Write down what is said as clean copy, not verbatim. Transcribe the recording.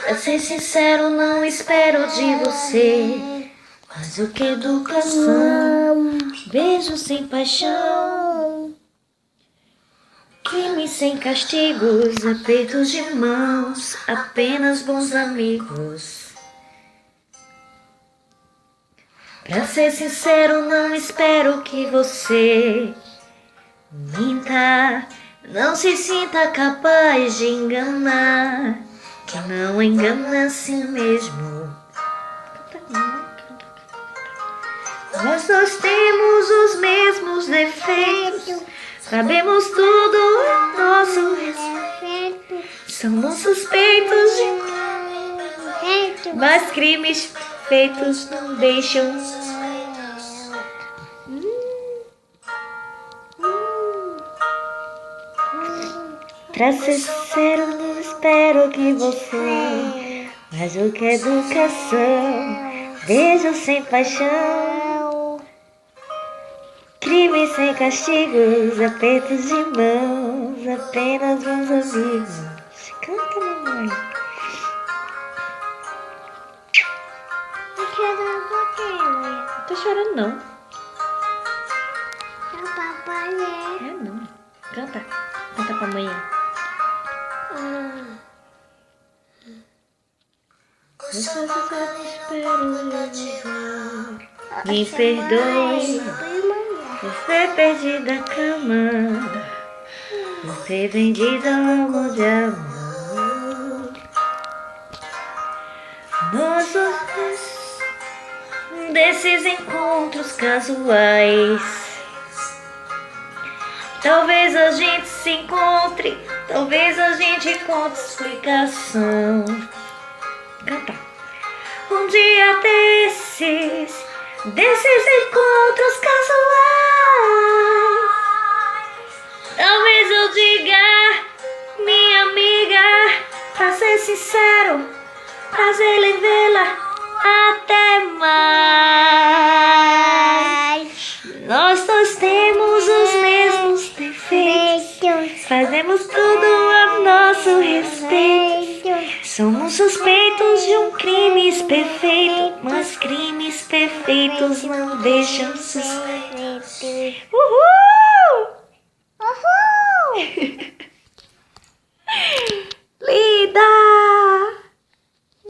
Pra ser sincero, não espero de você mais do que educação, beijo sem paixão, crime sem castigos, apertos de mãos, apenas bons amigos. Pra ser sincero, não espero que você minta, não se sinta capaz de enganar, que não engana a si mesmo. Nós dois temos os mesmos defeitos, sabemos tudo a nosso respeito. Somos suspeitos de mas crimes feitos não deixam. Pra ser sincero, não espero que você mais do que educação, beijo sem paixão, crime sem castigos, apertos de mãos, apenas bons amigos. Canta, mamãe. Não tô chorando, não. É, não. Canta. Canta pra amanhã. Eu só espero me perdoe por ter perdido a cama, por ter vendido algo de amor. Nossos desses encontros casuais, talvez a gente se encontre, talvez a gente encontre explicação. Cantar. Um dia desses encontros casuais, talvez eu diga, minha amiga, pra ser sincero, prazer em vê-la, até mais. Nós dois temos os mesmos defeitos, fazemos tudo a nosso respeito. Somos suspeitos de um crime perfeito, mas crimes perfeitos não deixam suspeitos. Uhul! Uhul!